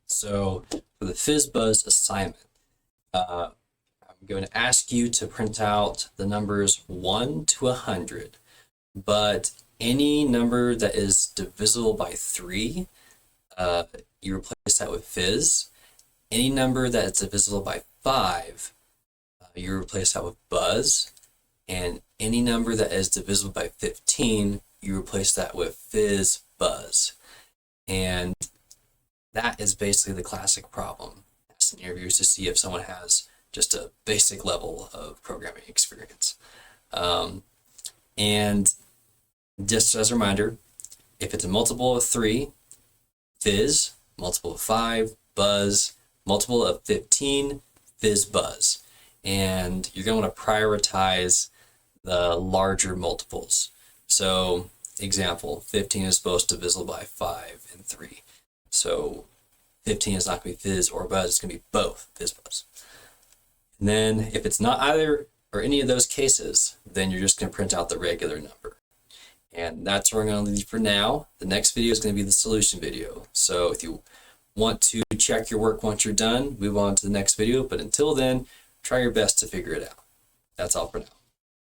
So for the FizzBuzz assignment, I'm going to ask you to print out the numbers 1 to 100, but any number that is divisible by 3, you replace that with Fizz. Any number that is divisible by 5, you replace that with Buzz. And any number that is divisible by 15, you replace that with Fizz Buzz. And that is basically the classic problem in interviews to see if someone has just a basic level of programming experience. And just as a reminder, if it's a multiple of 3, Fizz, multiple of 5, Buzz, multiple of 15, Fizz Buzz. And you're going to want to prioritize the larger multiples. So, example, 15 is supposed to divisible by 5 and 3. So 15 is not going to be Fizz or Buzz, it's going to be both Fizz Buzz. And then if it's not either or any of those cases, then you're just going to print out the regular number. And that's where I'm going to leave you for now. The next video is going to be the solution video. So if you want to check your work once you're done, move on to the next video. But until then, try your best to figure it out. That's all for now.